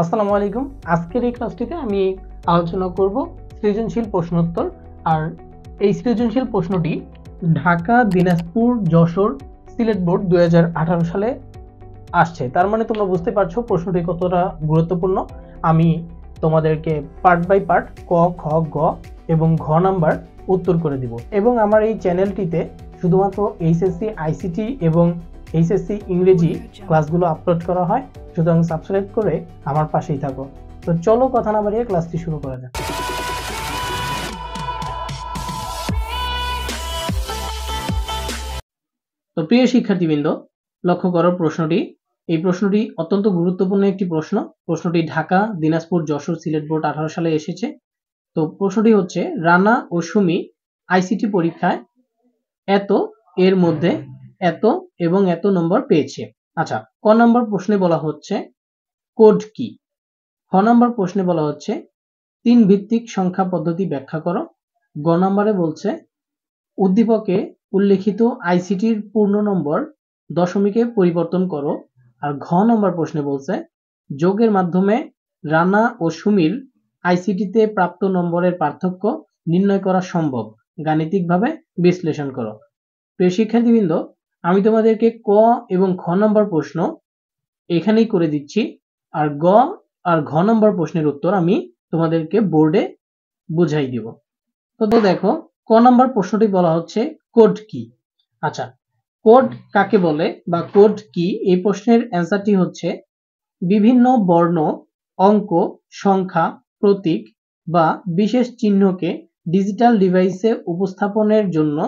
আসসালামু আলাইকুম। আজকের এই ক্লাসটিতে আমি আলোচনা করব সৃজনশীল প্রশ্নোত্তর। আর এই সৃজনশীল প্রশ্নটি ঢাকা, দিনাজপুর, যশোর, সিলেট বোর্ড 2018 সালে আসছে। তার মানে তোমরা বুঝতে পারছো প্রশ্নটি কতটা গুরুত্বপূর্ণ। আমি তোমাদেরকে পার্ট বাই পার্ট ক, খ, গ এবং ঘ নাম্বার উত্তর করে দিব। এবং আমার এই চ্যানেলটিতে শুধুমাত্র এইচএসসি আইসিটি এবং এইচএসসি ইংরেজি ক্লাসগুলো আপলোড করা হয়, সুতরাং সাবস্ক্রাইব করে আমার পাশেই থাকো। তো চলো কথা না বাড়িয়ে ক্লাসটি শুরু করা যাক। তো প্রিয় শিক্ষার্থীবৃন্দ, লক্ষ্য করো প্রশ্নটি। এই প্রশ্নটি অত্যন্ত গুরুত্বপূর্ণ একটি প্রশ্ন। প্রশ্নটি ঢাকা, দিনাজপুর, যশোর, সিলেট বোর্ড 18 সালে এসেছে। তো প্রশ্নটি হচ্ছে, রানা ও সুমি আইসিটি পরীক্ষায় এত এর মধ্যে এত এবং এত নম্বর পেয়েছে। আচ্ছা, ক নম্বর প্রশ্নে বলা হচ্ছে কোড কি। খ নম্বর প্রশ্নে বলা হচ্ছে 3 ভিত্তিক সংখ্যা পদ্ধতি ব্যাখ্যা করো। গ নম্বরে বলছে উদ্দীপকে উল্লেখিত আইসিটির পূর্ণ নম্বর দশমিকে পরিবর্তন করো। আর ঘ নম্বর প্রশ্নে বলছে যোগের মাধ্যমে রানা ও সুমির আইসিটিতে প্রাপ্ত নম্বরের পার্থক্য নির্ণয় করা সম্ভব, গাণিতিকভাবে বিশ্লেষণ করো। প্রিয় শিক্ষার্থীবৃন্দ, আমি তোমাদেরকে ক এবং খ নম্বর প্রশ্ন এখানেই করে দিচ্ছি, আর গ আর ঘ নম্বর প্রশ্নের উত্তর আমি তোমাদেরকে বোর্ডে বুঝাই দিব। তো দেখো, ক নম্বর প্রশ্নটি বলা হচ্ছে কোড কি। আচ্ছা, কোড কাকে বলে বা কোড কি, এই প্রশ্নের অ্যান্সারটি হচ্ছে বিভিন্ন বর্ণ, অঙ্ক, সংখ্যা, প্রতীক বা বিশেষ চিহ্নকে ডিজিটাল ডিভাইসে উপস্থাপনের জন্য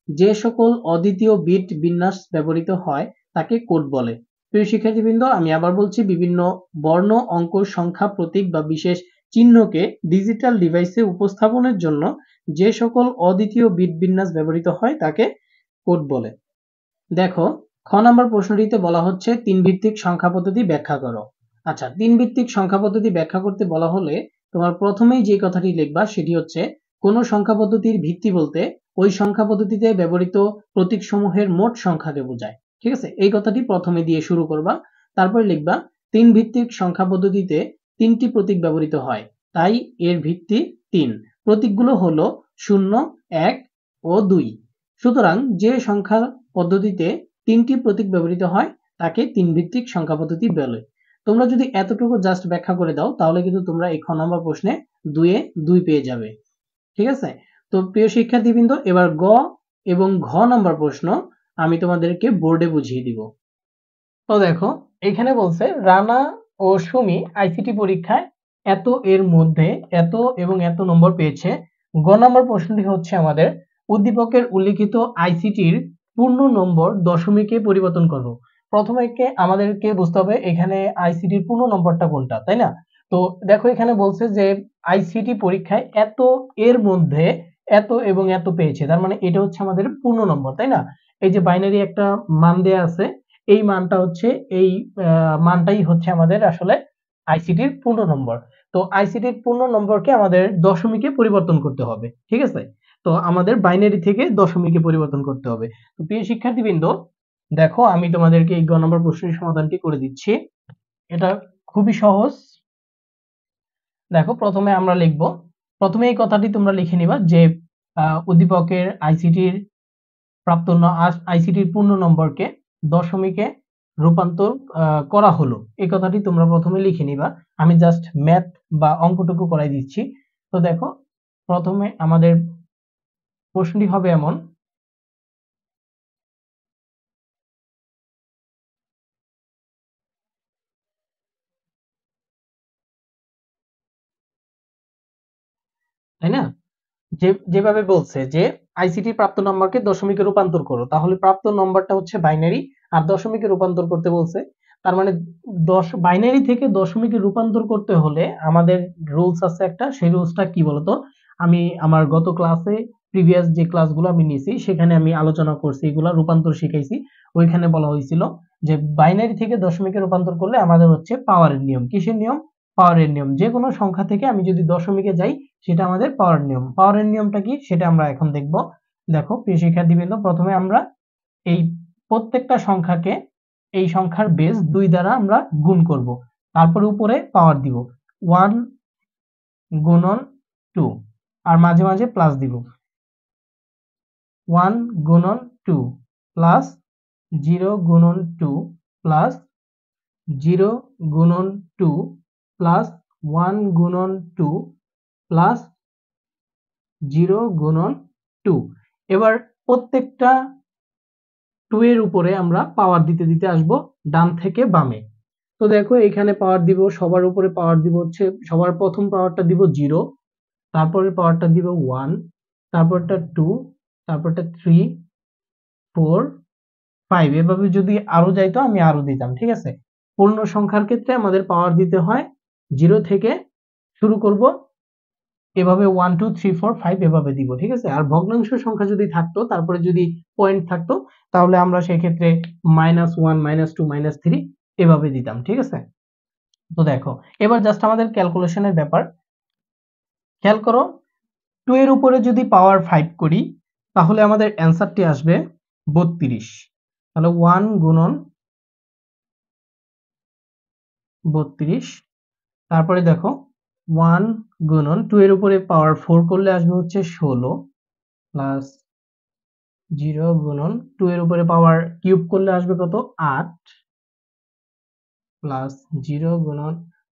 যে সকল অদ্বিতীয় বিট বিন্যাস ব্যবহৃত হয় তাকে কোড বলে। প্রিয় শিক্ষার্থীবৃন্দ, আমি আবার বলছি, বিভিন্ন বর্ণ, অঙ্ক, সংখ্যা, প্রতীক বা বিশেষ চিহ্নকে ডিজিটাল ডিভাইসে উপস্থাপনের জন্য যে সকল অদ্বিতীয় বিট বিন্যাস ব্যবহৃত হয় তাকে কোড বলে। দেখো, খ নম্বর প্রশ্নটিতে বলা হচ্ছে 3 ভিত্তিক সংখ্যা পদ্ধতি ব্যাখ্যা করো। আচ্ছা, 3 ভিত্তিক সংখ্যা পদ্ধতি ব্যাখ্যা করতে বলা হলে তোমার প্রথমেই যে কথাটি লিখবা সেটি হচ্ছে কোন সংখ্যা পদ্ধতির ভিত্তি বলতে ওই সংখ্যা পদ্ধতিতে ব্যবহৃত প্রতীক সমূহের মোট সংখ্যাকে বোঝায়। ঠিক আছে, এই কথাটি প্রথমে দিয়ে শুরু করবা। তারপরে লিখবা 3 ভিত্তিক সংখ্যা পদ্ধতিতে 3টি প্রতীক ব্যবহৃত হয়, তাই এর ভিত্তি 3। প্রতীকগুলো হলো 0, 1 ও 2। সুতরাং যে সংখ্যা পদ্ধতিতে 3টি প্রতীক ব্যবহৃত হয় তাকে 3 ভিত্তিক সংখ্যা পদ্ধতি বলে। তোমরা যদি এতটুকু জাস্ট ব্যাখ্যা করে দাও তাহলে কিন্তু তোমরা এই খ নম্বর প্রশ্নে 2 এ 2 পেয়ে যাবে। ঠিক আছে, তো প্রিয় শিক্ষার্থীবৃন্দ, এবার গ এবং ঘ নম্বর প্রশ্ন আমি তোমাদেরকে বোর্ডে বুঝিয়ে দিব। তো দেখো, এখানে বলছে রানা ও সুমি আইসিটি পরীক্ষায় এত এর মধ্যে এত এবং এত নম্বর পেয়েছে। গ নম্বর প্রশ্নটি হচ্ছে আমাদের উদ্দীপকের উল্লিখিত আইসিটির পূর্ণ নম্বর দশমিকে পরিবর্তন করো। প্রথমে আমাদেরকে বুঝতে হবে এখানে আইসিটির পূর্ণ নম্বরটা কোনটা, তাই না? তো দেখো, এখানে বলছে যে আইসিটি পরীক্ষায় এত এর মধ্যে এত এবং এত পেয়েছে, তার মানে এটা হচ্ছে আমাদের পূর্ণ নম্বর, তাই না? এই যে বাইনারি একটা মান দেয়া আছে, এই মানটা হচ্ছে এই মানটাই হচ্ছে আমাদের আসলে আইসিটির পূর্ণ নম্বর। তো আইসিটির পূর্ণ নম্বরকে আমাদের দশমিকে পরিবর্তন করতে হবে। ঠিক আছে, তো আমাদের বাইনারি থেকে দশমিকে পরিবর্তন করতে হবে। তো প্রিয় শিক্ষার্থীবৃন্দ, দেখো আমি তোমাদেরকে এই গ নম্বর প্রশ্নের সমাধানটি করে দিচ্ছি। এটা খুবই সহজ। দেখো, প্রথমে আমরা লিখব, প্রথমে এই কথাটি তোমরা লিখে নিবা যে উদ্দীপকের আইসিটির প্রাপ্ত আইসিটির পূর্ণ নম্বরকে দশমিকে রূপান্তর করা হলো, এই কথাটি তোমরা প্রথমে লিখে নিবা। আমি জাস্ট ম্যাথ বা অঙ্কটুকু করাই দিচ্ছি। তো দেখো, প্রথমে আমাদের প্রশ্নটি হবে এমন, তাই না? যেভাবে বলছে যে আইসিটি প্রাপ্ত নম্বরকে দশমিকে রূপান্তর করো, তাহলে প্রাপ্ত নম্বরটা হচ্ছে বাইনারি আর দশমিকে রূপান্তর করতে বলছে। তার মানে বাইনারি থেকে দশমিকে রূপান্তর করতে হলে আমাদের রুলস আছে একটা, সেই রুলসটা কি বলতো? আমি আমার গত ক্লাসে প্রিভিয়াস যে ক্লাসগুলো আমি নিয়েছি সেখানে আমি আলোচনা করছি, এগুলা রূপান্তর শিখাইছি। ওইখানে বলা হয়েছিল যে বাইনারি থেকে দশমিকে রূপান্তর করলে আমাদের হচ্ছে পাওয়ারের নিয়ম। কিসের নিয়ম? পাওয়ারের নিয়ম। যে কোনো সংখ্যা থেকে আমি যদি দশমিকে যাই সেটা আমাদের পাওয়ার নিয়ম। পাওয়ারের নিয়মটা কি সেটা আমরা এখন দেখব। দেখো প্রিয় শিক্ষার্থীবৃন্দ, প্রথমে আমরা এই প্রত্যেকটা সংখ্যাকে এই সংখ্যার বেস 2 দ্বারা আমরা গুণ করব। তারপরে উপরে পাওয়ার দিব 1 গুণন 2 আর মাঝে মাঝে প্লাস দিব 1 গুণন 2 প্লাস 0 গুণন 2 প্লাস 0 গুণন 2 প্লাস 1 গুণন 2 প্লাস 0 গুণন 2। এবার প্রত্যেকটা 2 এর উপরে আমরা পাওয়ার দিতে দিতে আসব ডান থেকে বামে। তো দেখো এখানে পাওয়ার দিব, সবার উপরে পাওয়ার দিব হচ্ছে, সবার প্রথম পাওয়ারটা দিব 0, তারপরে পাওয়ারটা দিব 1, তারপরটা 2, তারপরটা 3, 4, 5, এভাবে যদি আরো যাইতো আমি আরো দিতাম। ঠিক আছে, পূর্ণ সংখ্যার ক্ষেত্রে আমাদের পাওয়ার দিতে হয় 0 থেকে শুরু করব, এভাবে 1 2 3 4 5 এভাবে দিব। ঠিক আছে, আর ভগ্নাংশ সংখ্যা যদি থাকতো তারপরে যদি পয়েন্ট থাকতো তাহলে আমরা সেই ক্ষেত্রে -1 -2 -3 এভাবে দিতাম। ঠিক আছে, তো দেখো এবার জাস্ট আমাদের ক্যালকুলেশনের ব্যাপার। খেয়াল করো 2 এর উপরে যদি পাওয়ার 5 করি তাহলে আমাদের অ্যান্সারটি আসবে 32। তাহলে 1 গুণন 32, তারপরে দেখো 1 গুণন 2 এর উপরে পাওয়ার 4 করলে আসবে হচ্ছে 16 প্লাস 0 গুণন 2 এর উপরে পাওয়ার কিউব করলে আসবে কত 8 প্লাস 0 গুণন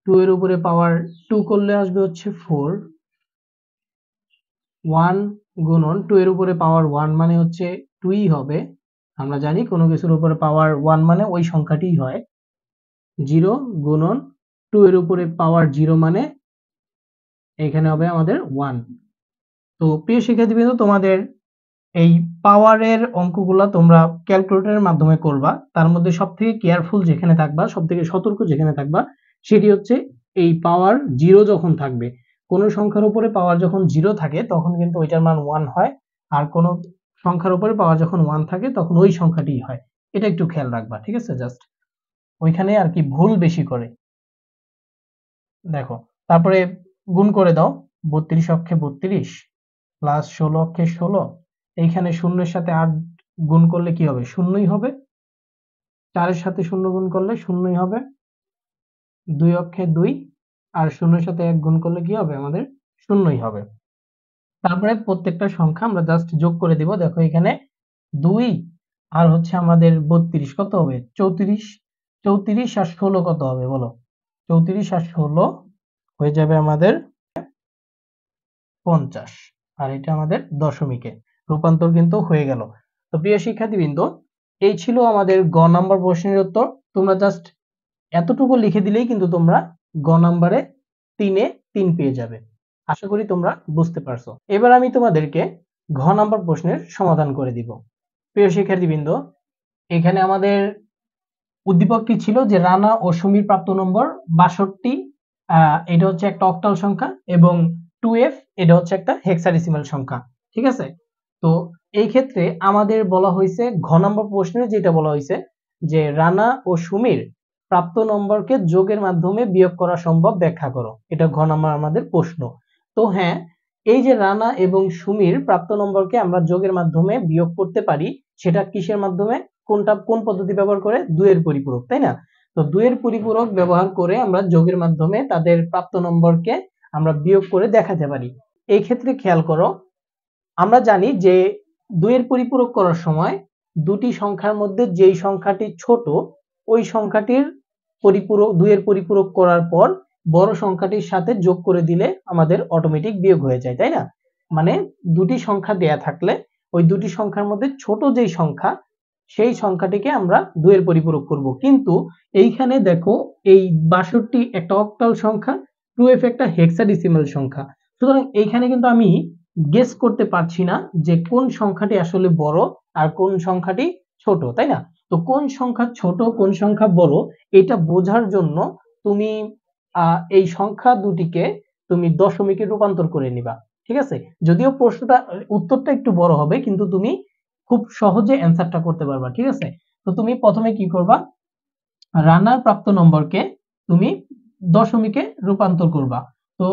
2 এর উপরে পাওয়ার 2 করলে আসবে হচ্ছে 4, 1 গুণন 2 এর উপরে পাওয়ার 1 মানে হচ্ছে 2ই হবে, আমরা জানি কোনো কিছুর উপরে পাওয়ার 1 মানে ওই সংখ্যাটিই হয়। 0 গুণন 2 এর উপরে পাওয়ার 0 মানে এখানে হবে আমাদের 1। তো প্রিয় শিক্ষার্থীবৃন্দ, তোমাদের এই পাওয়ারের অঙ্কগুলা তোমরা ক্যালকুলেটরের মাধ্যমে করবা। তার মধ্যে সবথেকে কেয়ারফুল যেখানে থাকবা, সবথেকে সতর্ক যেখানে থাকবা, সেটি হচ্ছে এই পাওয়ার 0 যখন থাকবে। কোন সংখ্যার উপরে পাওয়ার যখন 0 থাকে তখন কিন্তু ওইটার মান 1 হয়, আর কোন সংখ্যার উপরে পাওয়ার যখন 1 থাকে তখন ওই সংখ্যাটিই হয়। এটা একটু খেয়াল রাখবা। ঠিক আছে, জাস্ট ওইখানে আর কি ভুল বেশি করে। দেখো তারপরে গুণ করে দাও, 32 অক্ষে 32 প্লাস 16 অক্ষে 16, এইখানে শূন্যের সাথে 8 গুণ করলে কি হবে, শূন্যই হবে। 4 এর সাথে 0 গুণ করলে শূন্যই হবে। 2 অক্ষে 2 আর শূন্যের সাথে 1 গুণ করলে কি হবে, আমাদের শূন্যই হবে। তারপরে প্রত্যেকটা সংখ্যা আমরা জাস্ট যোগ করে দিব। দেখো এখানে 2 আর হচ্ছে আমাদের 32 কত হবে, 34। 34 আর 16 কত হবে বলো, 34 আর 16 হয়ে যাবে আমাদের 50, আর এটা আমাদের দশমিকে রূপান্তর কিন্তু হয়ে গেল। তো প্রিয় শিক্ষার্থীবৃন্দ, এই ছিল আমাদের গ নাম্বার প্রশ্নের উত্তর। তোমরা জাস্ট এতটুকু লিখে দিলেই কিন্তু তোমরা গ নাম্বারে 3-এ 3 পেয়ে যাবে। আশা করি তোমরা বুঝতে পারছো। এবার আমি তোমাদেরকে ঘ নাম্বার প্রশ্নের সমাধান করে দিব। প্রিয় শিক্ষার্থীবৃন্দ, এখানে আমাদের উদ্দীপকটি ছিল যে রানা ও সুমির প্রাপ্ত নম্বর 62, এটা হচ্ছে একটা অক্টাল সংখ্যা, এবং 2f এটা হচ্ছে একটা হেক্সাডেসিমাল সংখ্যা। ঠিক আছে, তো এই ক্ষেত্রে আমাদের বলা হয়েছে ঘ নম্বর প্রশ্নে যেটা বলা হয়েছে যে রানা ও সুমির প্রাপ্ত নম্বরকে যোগের মাধ্যমে বিয়োগ করা সম্ভব ব্যাখ্যা করো। এটা ঘ নম্বর আমাদের প্রশ্ন। তো হ্যাঁ, এই যে রানা এবং সুমির প্রাপ্ত নম্বরকে আমরা যোগের মাধ্যমে বিয়োগ করতে পারি, সেটা কিসের মাধ্যমে, কোন পদ্ধতি ব্যবহার করে, 2 এর পরিপূরক, তাই না? তো 2 এর পরিপূরক ব্যবহার করে আমরা যোগের মাধ্যমে তাদের প্রাপ্ত নম্বরকে আমরা বিয়োগ করে দেখাতে পারি। এই ক্ষেত্রে খেয়াল করো, আমরা জানি যে 2 এর পরিপূরক করার সময় দুটি সংখ্যার মধ্যে যেই সংখ্যাটি ছোট ওই সংখ্যাটির পরিপূরক, 2 এর পরিপূরক করার পর বড় সংখ্যাটির সাথে যোগ করে দিলে আমাদের অটোমেটিক বিয়োগ হয়ে যায়, তাই না? মানে দুটি সংখ্যা দেয়া থাকলে ওই দুটি সংখ্যার মধ্যে ছোট যেই সংখ্যা সেই সংখ্যাটিকে আমরা 2 এর পরিপূরক করব। কিন্তু এইখানে দেখো এই 62 একটা অক্টাল সংখ্যা, 2f একটা হেক্সাডেসিমাল সংখ্যা, সুতরাং এইখানে কিন্তু আমি গেস করতে পারছি না যে কোন সংখ্যাটি আসলে বড় আর কোন সংখ্যাটি ছোট, তাই না? তো কোন সংখ্যা ছোট কোন সংখ্যা বড় এটা বোঝার জন্য তুমি এই সংখ্যা দুটিকে তুমি দশমিকে রূপান্তর করে নিবা। ঠিক আছে, যদিও প্রশ্নটা উত্তরটা একটু বড় হবে কিন্তু তুমি খুব সহজে অ্যান্সারটা করতে পারবা। ঠিক আছে, তো তুমি প্রথমে কি করবা, রানার প্রাপ্ত নম্বরকে তুমি দশমিকে রূপান্তর করবা। তো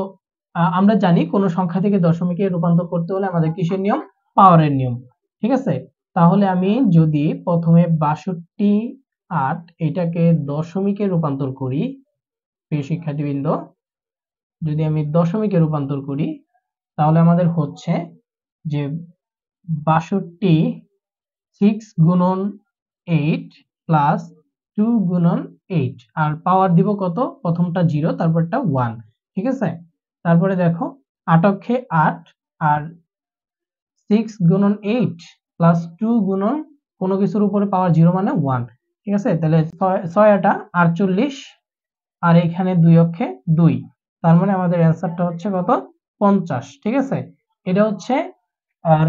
আমরা জানি কোন সংখ্যা থেকে দশমিকে রূপান্তর করতে হলে আমাদের কিসের নিয়ম, পাওয়ারের নিয়ম। ঠিক আছে, তাহলে আমি যদি প্রথমে 62 8 এটাকে দশমিকে রূপান্তর করি, প্রিয় শিক্ষার্থীবৃন্দ, যদি আমি দশমিকে রূপান্তর করি তাহলে আমাদের হচ্ছে যে 62 6 গুণন 8 প্লাস 2 গুণন 8 আর পাওয়ার দিব কত, প্রথমটা 0 তারপরটা 1, ঠিক আছে। তারপরে দেখো 8 অক্ষে 8 আর 6 গুণন 8 প্লাস 2 গুণন কোনো কিছুর উপরে পাওয়ার 0 মানে 1, ঠিক আছে। তাহলে 6 8 48 আর এখানে 2 অক্ষে 2, তার মানে আমাদের অ্যান্সারটা হচ্ছে কত, 50, ঠিক আছে। এটা হচ্ছে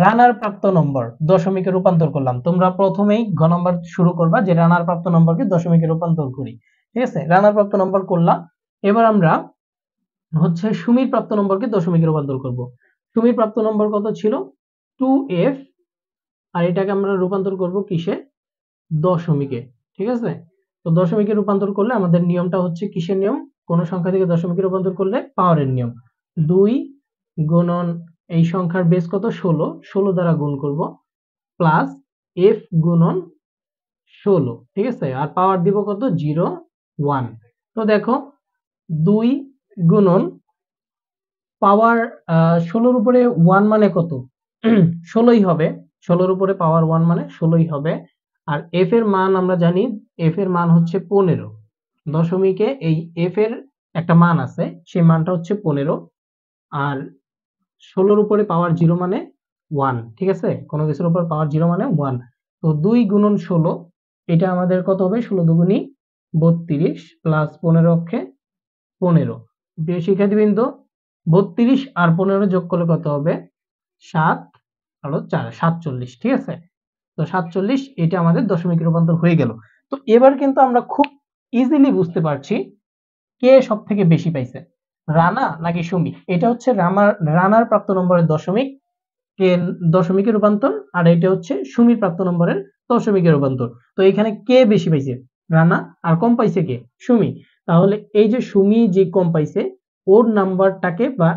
রানার প্রাপ্ত নম্বর, দশমিকে রূপান্তর করলাম। তোমরা প্রথমেই ঘ নম্বর শুরু করবা যে রানার প্রাপ্ত নম্বরকে দশমিকে রূপান্তর করি, ঠিক আছে। রানার প্রাপ্ত নম্বর করলাম। এবার আমরা হচ্ছে সুমির প্রাপ্ত নম্বরকে দশমিকে রূপান্তর করব। সুমির প্রাপ্ত নম্বর কত ছিল, 2f, আর এটাকে আমরা রূপান্তর করব কিসে, দশমিকে, ঠিক আছে। তো দশমিকে রূপান্তর করলে আমাদের নিয়মটা হচ্ছে কিসের নিয়ম, কোন সংখ্যা থেকে দশমিকে রূপান্তর করলে পাওয়ারের নিয়ম। 2 গুণন এই সংখ্যার বেস কত, 16 দ্বারা গুণ করব প্লাস f গুণন 16, ঠিক আছে। আর পাওয়ার দিব কত, 0 1। তো দেখো 2 গুণন পাওয়ার 16 এর উপরে 1 মানে কত, 16ই হবে। 16 এর উপরে পাওয়ার 1 মানে 16ই হবে। আর f এর মান আমরা জানি, f এর মান হচ্ছে 15। দশমিকে এই f এর একটা মান আছে, সেই মানটা হচ্ছে 15। আর 16 এর উপরে পাওয়ার 0 মানে 1, ঠিক আছে। কোনো কিছুর উপর পাওয়ার 0 মানে 1। তো 2 গুণন 16, এটা আমাদের কত হবে, 16 দুগুণী 32 প্লাস 15 অক্ষে 15। প্রিয় শিক্ষার্থীবৃন্দ, 32 আর 15 যোগ করলে কত হবে, 7 আর 4 47, ঠিক আছে। তো 47 এটা আমাদের দশমিক রূপান্তর হয়ে গেল। তো এবার কিন্তু আমরা খুব ইজিলি বুঝতে পারছি কে সব থেকে বেশি পাইছে, রানা নাকি সুমি। এটা হচ্ছে রানার প্রাপ্ত নম্বরের দশমিক কে দশমিকে রূপান্তর, আর এটা হচ্ছে সুমির প্রাপ্ত নম্বরের দশমিকে রূপান্তর। তো এখানে কে বেশি পাইছে, রানা, আর কম পাইছে কে, সুমি। তাহলে এই যে সুমি যে কম পাইছে, ওর নাম্বারটাকে বা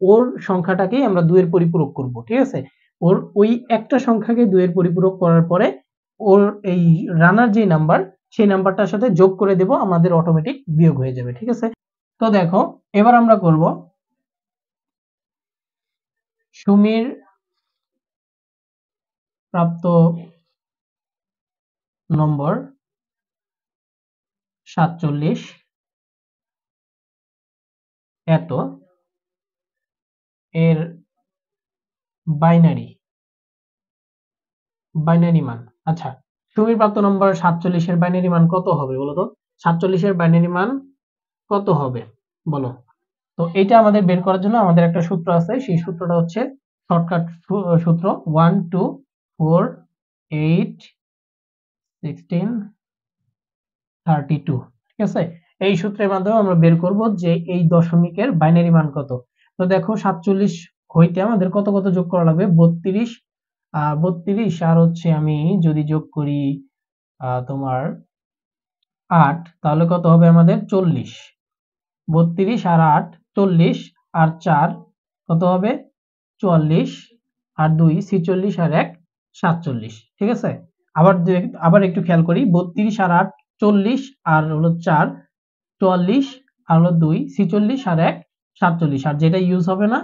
ওর সংখ্যাটাকেই আমরা 2 এর পরিপূরক করব, ঠিক আছে। ওর ওই একটা সংখ্যাকে 2 এর পরিপূরক করার পরে ওর এই রানার যে নাম্বার, সেই নাম্বারটার সাথে যোগ করে দেব, আমাদের অটোমেটিক বিয়োগ হয়ে যাবে, ঠিক আছে। তো দেখো এবার আমরা করব সুমির প্রাপ্ত নম্বর 47 এত এর বাইনারি মান। আচ্ছা, সুমির প্রাপ্ত নম্বর 47 এর বাইনারি মান কত হবে বলো তো, 47 এর বাইনারি মান কত হবে বলো। তো এটা আমাদের বের করার জন্য আমাদের একটা সূত্র আছে, সেই সূত্রটা হচ্ছে শর্টকাট সূত্র 1 2 4 8 16 32, ঠিক আছে। এই সূত্রের মাধ্যমে আমরা বের করব যে এই দশমিকের বাইনারি মান কত। তো দেখো 47 হইতে আমাদের কত কত যোগ করা লাগবে, 32 আর হচ্ছে আমি যদি যোগ করি তোমার 8, তাহলে কত হবে আমাদের 40। 32 আর 8 40, আর 4 কত হবে 44, আর 2 46, আর 1 47, ঠিক আছে। আবার একটু খেয়াল করি, 32 আর 8 40, আর হলো 4 44, আর হলো 2 46, আর 1 47, আর যেটা ইউজ হবে না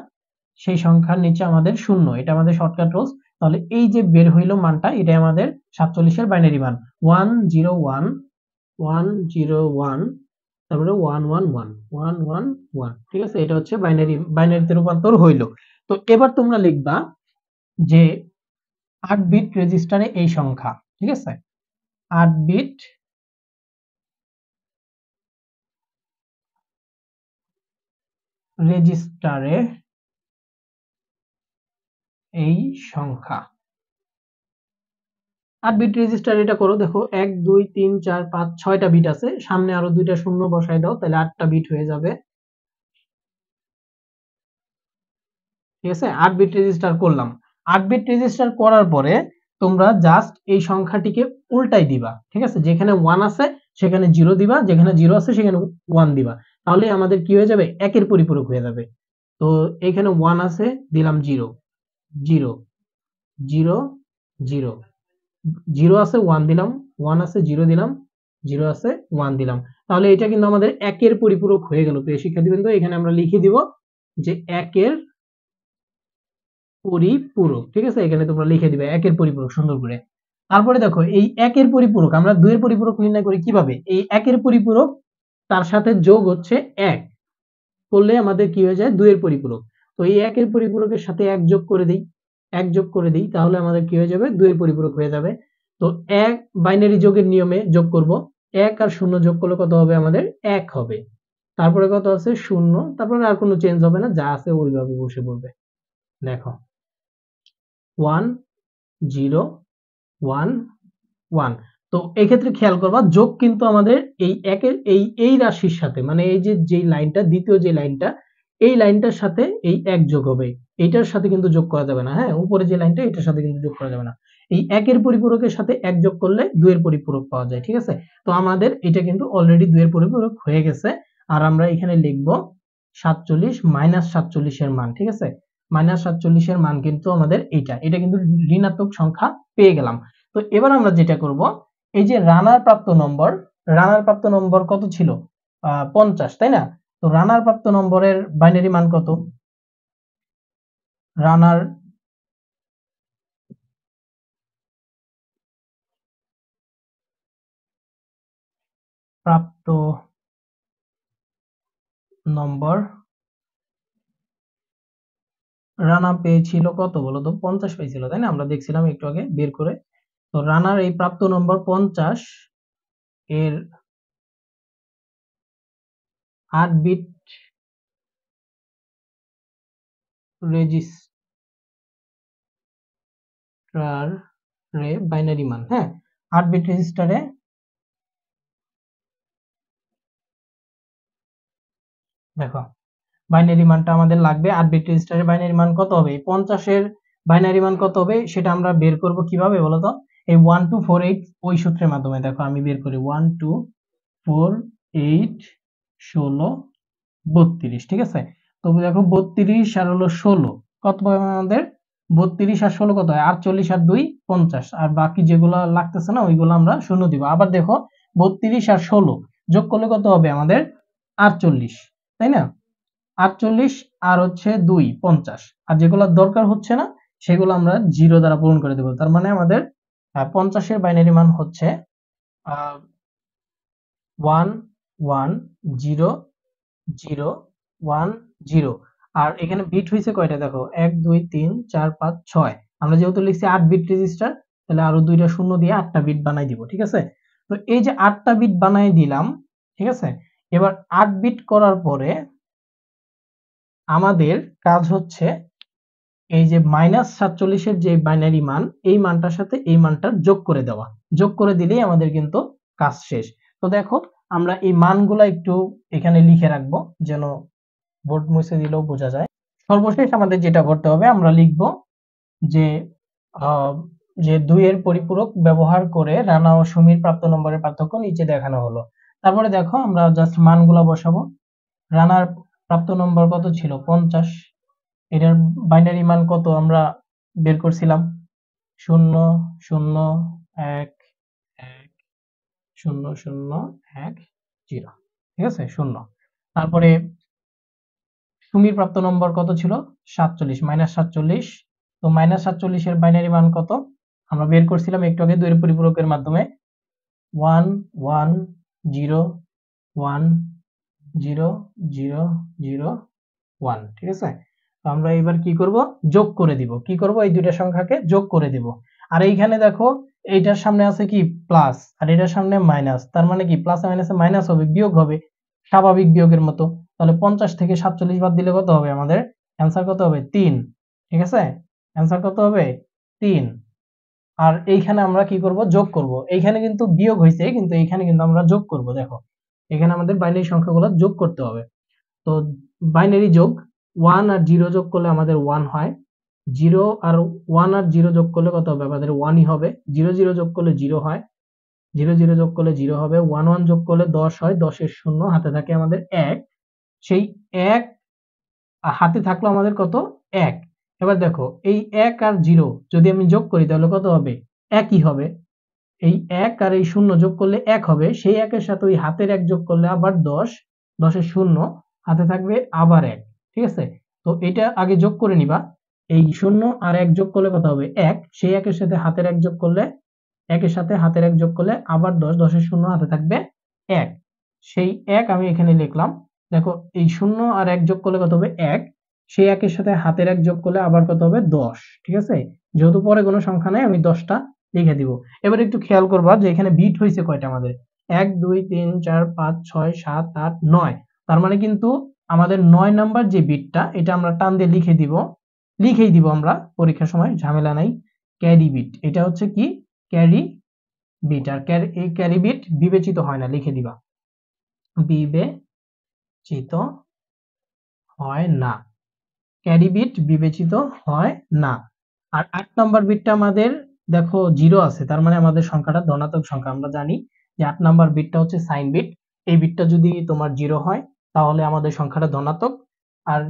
সেই সংখ্যার নিচে আমাদের শূন্য, এটা আমাদের শর্টকাট রুলস। তাহলে এই যে বের হইল মানটা, এটা আমাদের 47 এর বাইনারি মান 101 101, তারপরে 111 111, ঠিক আছে। এটা হচ্ছে বাইনারিতে রূপান্তর হইল। তো এবার তোমরা লিখবা যে 8 বিট রেজিস্টারে এই সংখ্যা, ঠিক আছে। 8 বিট রেজিস্টারে এই সংখ্যা, 8 বিট রেজিস্টার এটা করো, দেখো 1 2 3 4 5 6টা বিট আছে, সামনে আরো 2টা শূন্য বসাই দাও, তাহলে 8টা বিট হয়ে যাবে, ঠিক আছে। 8 বিট রেজিস্টার করলাম। 8 বিট রেজিস্টার করার পরে তোমরা জাস্ট এই সংখ্যাটিকে উল্টাই দিবা, ঠিক আছে। যেখানে 1 আছে সেখানে 0 দিবা, যেখানে 0 আছে সেখানে 1 দিবা, তাহলে আমাদের কি হয়ে যাবে, একের পরিপূরক হয়ে যাবে। তো এখানে 1 আছে, দিলাম 0 0 0 0 0 আছে 1 দিলাম, 1 আছে 0 দিলাম, 0 আছে 1 দিলাম। তাহলে এটা কিন্তু আমাদের একের পরিপূরক হয়ে গেল। প্রিয় শিক্ষার্থীবৃন্দ, এখানে আমরা লিখে দিব যে একের পরিপূরক। ঠিক আছে, এখানে তোমরা লিখে দিবে একের পরিপূরক সুন্দর করে। তারপরে দেখো এই একের পরিপূরক আমরা দুইয়ের পরিপূরক নির্ণয় করি কিভাবে? এই একের পরিপূরক তার সাথে যোগ হচ্ছে এক করলে আমাদের কি হয়ে যায়? দুইয়ের পরিপূরক। তো এই একের পরিপূরকের সাথে এক যোগ করে দিই, এক যোগ করে দিই, তাহলে আমাদের কি হয়ে যাবে? দুইয়ের পরিপূরক হয়ে যাবে। তো এক বাইনারি যোগের নিয়মে যোগ করব, এক আর শূন্য যোগ করলে কত হবে? আমাদের এক হবে। তারপরে কত আছে? শূন্য, তারপরে আর কোনো চেঞ্জ হবে না, যা আছে ওইভাবে বসে পড়বে। দেখো 1 0 1 1। তো এই ক্ষেত্রে খেয়াল করবা যোগ কিন্তু আমাদের এই একের এই রাশির সাথে, মানে এই যে যেই লাইনটা, দ্বিতীয় যে লাইনটা, এই লাইনটার সাথে এই এক যোগ হবে, এইটার সাথে কিন্তু যোগ করা যাবে না। হ্যাঁ, উপরে যে লাইনটা এটার সাথে কিন্তু যোগ করা যাবে না। এই একের পরিপূরকের সাথে এক যোগ করলে দুইয়ের পরিপূরক পাওয়া যায়। ঠিক আছে, তো আমাদের এটা কিন্তু অলরেডি দুইয়ের পরিপূরক হয়ে গেছে। আর আমরা এখানে লিখব 47 মাইনাস 47 এর মান। ঠিক আছে, মাইনাস 47 এর মান কিন্তু আমাদের এটা কিন্তু ঋণাত্মক সংখ্যা পেয়ে গেলাম। তো এবার আমরা যেটা করব, এই যে রানার প্রাপ্ত নম্বর কত ছিল? 50, তাই না? তো রানার প্রাপ্ত নম্বরের বাইনারি মান কত? রানার প্রাপ্ত নম্বর, রানা পেয়েছিল কত বলো তো? 50 পেয়েছিল, তাই না? আমরা দেখছিলাম একটু আগে বের করে। তো রানার এই প্রাপ্ত নম্বর 50 এর 8 বিট রেজিস্টারে বাইনারি মান, হ্যাঁ, 8 বিট রেজিস্টারে দেখো বাইনারি মানটা আমাদের লাগবে। 8 বিট রেজিস্টারের বাইনারি মান কত হবে? 50 এর বাইনারি মান কত হবে সেটা আমরা বের করব কিভাবে বলো তো? এই 1248 ওই সূত্রের মাধ্যমে। দেখো আমি বের করি 1248 16 32। ঠিক আছে, তো দেখো 32 আর হলো 16 কত পাবে আমাদের? 32 আর 16 কত হয়? 48 আর 2 50, আর বাকি যেগুলো লাগতেছে না ওইগুলো আমরা শূন্য দিব। আবার দেখো 32 আর 16 যোগ করলে কত হবে আমাদের? 48, তাই না? 48 আর হচ্ছে 2 50, আর যেগুলো দরকার হচ্ছে না সেগুলো আমরা 0 দ্বারা পূরণ করে দেব। তার মানে আমাদের 50 এর বাইনারি মান হচ্ছে 1 1 0 0 1 0। আর এখানে বিট হয়েছে কয়টা? দেখো 1 2 3 4 5 6। আমরা যেহেতু লিখছি 8 বিট রেজিস্টার, তাহলে আরো দুইটা শূন্য দিয়ে 8টা বিট বানাই দিব। ঠিক আছে, তো এই যে 8টা বিট বানাই দিলাম, ঠিক আছে, এবার 8 বিট করার পরে আমাদের কাজ হচ্ছে এই যে মাইনাস 47 এর যে বাইনারি মান, এই মানটার সাথে এই মানটা যোগ করে দেওয়া। যোগ করে দিলেই আমাদের কিন্তু কাজ শেষ। তো দেখো আমরা এই মানগুলা একটু এখানে লিখে রাখবো যেন বোর্ড মুছে দিলেও বোঝা যায়। সর্বশেষ আমাদের যেটা করতে হবে, আমরা লিখব যে আহ, যে 2 এর পরিপূরক ব্যবহার করে রানা ও সুমির প্রাপ্ত নম্বরের পার্থক্য নিচে দেখানো হলো। তারপরে দেখো আমরা জাস্ট মানগুলা বসাবো। রানার প্রাপ্ত নম্বর কত ছিল? 50। এটার বাইনারি মান কত আমরা বের করছিলাম? 0 0 1 1 0 0 1 0। ঠিক আছে, 0। তারপরে সুমির প্রাপ্ত নম্বর কত ছিল? 47 মাইনাস 47। তো মাইনাস 47 এর বাইনারি মান কত আমরা বের করছিলাম একটু আগে দুইয়ের পরিপূরকের মাধ্যমে? 1 1 0 1 0 0 0 1। ঠিক আছে, তো আমরা এবার কি করব? যোগ করে দিব। কি করব? এই দুইটা সংখ্যাকে যোগ করে দিব। আর এইখানে দেখো এইটার সামনে আছে কি? প্লাস, আর এটার সামনে মাইনাস। তার মানে কি প্লাস মাইনাসে মাইনাস হবে, বিয়োগ হবে, স্বাভাবিক বিয়োগের মতো। তাহলে 50 থেকে 47 বাদ দিলে কত হবে আমাদের? অ্যান্সার কত হবে? 3। ঠিক আছে, অ্যান্সার কত হবে? 3। আর এইখানে আমরা কি করব? যোগ করব। এইখানে কিন্তু বিয়োগ হয়েছে, কিন্তু এইখানে কিন্তু আমরা যোগ করব। দেখো এখানে আমাদের বাইনারি সংখ্যাগুলো যোগ করতে হবে। তো বাইনারি যোগ 1 আর 0 যোগ করলে আমাদের 1 হয়। 0 আর 1 আর 0 যোগ করলে কত হবে? আমাদের 1ই হবে। 0 0 যোগ করলে 0 হয়, 0 0 যোগ করলে 0 হবে। 1 1 যোগ করলে 10 হয়, 10 এর শূন্য হাতে থাকে আমাদের 1। সেই 1 হাতে থাকলো আমাদের কত? 1। এবার দেখো এই 1 আর 0 যদি আমি যোগ করি তাহলে কত হবে? একই হবে। এই 1 আর এই 0 যোগ করলে 1 হবে, সেই 1 এর সাথে ওই হাতের 1 যোগ করলে আবার 10, 10 এর 0 হাতে থাকবে আবার 1, ঠিক আছে? তো এটা আগে যোগ করে নিবা। এই 0 আর 1 যোগ করলে কত হবে? 1, সেই 1 এর সাথে হাতের 1 যোগ করলে 1 এর সাথে হাতের 1 যোগ করলে আবার 10, 10 এর 0 হাতে থাকবে 1, সেই 1 আমি এখানে লিখলাম। দেখো এই 0 আর 1 যোগ করলে কত হবে? 1, সেই 1 এর সাথে হাতের 1 যোগ করলে আবার কত হবে? 10, ঠিক আছে? যেহেতু পরে কোনো সংখ্যা নাই আমি 10টা লিখে দিব। এবার একটু খেয়াল করবা যে এখানে বিট হয়েছে কয়টা আমাদের? 1 2 3 4 5 6 7 8 9, তার মানে কিন্তু আমাদের 9 নাম্বার যে বিটটা এটা আমরা টান দিয়ে লিখেই দিব আমরা পরীক্ষার সময়, ঝামেলা নাই। ক্যারি বিট, এটা হচ্ছে কি? Carry bit. আর এই ক্যারি বিট বিবেচিত হয় না, লিখে দিবা বিবেচিত হয় না, ক্যারি বিট বিবেচিত হয় না। আর 8 নাম্বার বিটটা আমাদের দেখো 0 আছে, তার মানে আমাদের সংখ্যাটা ধনাত্মক সংখ্যা। আমরা জানি যে 8 নাম্বার বিটটা হচ্ছে সাইন বিট, এই বিটটা যদি তোমার 0 হয় তাহলে আমাদের সংখ্যাটা ধনাত্মক, আর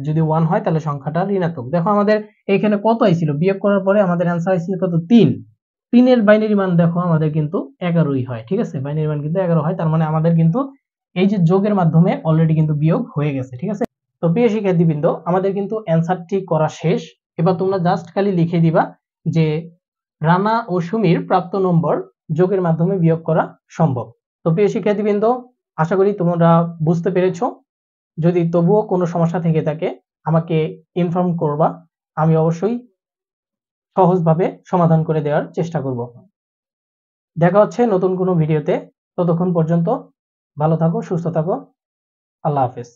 যদি 1 হয় তাহলে সংখ্যাটা ঋণাত্মক। দেখো আমাদের এখানে কত আইছিল, বিয়োগ করার পরে আমাদের অ্যান্সার আইছিল কত? 3, 3 এর বাইনারি মান দেখো আমাদের কিন্তু 11ই হয়, ঠিক আছে? বাইনারি মান কিন্তু 11 হয়, তার মানে আমাদের কিন্তু এই যে যোগের মাধ্যমে অলরেডি কিন্তু বিয়োগ হয়ে গেছে, ঠিক আছে? তো প্রিয় শিক্ষার্থীবৃন্দ, আমাদের কিন্তু অ্যান্সারটি করা শেষ। এবার তোমরা জাস্ট খালি লিখে দিবা যে রানা ও সুমির প্রাপ্ত নম্বর যোগের মাধ্যমে বিয়োগ করা সম্ভব। তো প্রিয় শিক্ষার্থীবৃন্দ, আশা করি তোমরা বুঝতে পেরেছো। যদি তবুও কোনো সমস্যা থেকে থাকে আমাকে ইনফর্ম করবা, আমি অবশ্যই সহজভাবে সমাধান করে দেওয়ার চেষ্টা করব। দেখা হচ্ছে নতুন কোনো ভিডিওতে, ততক্ষণ পর্যন্ত ভালো থাকো, সুস্থ থাকো, আল্লাহ হাফেজ।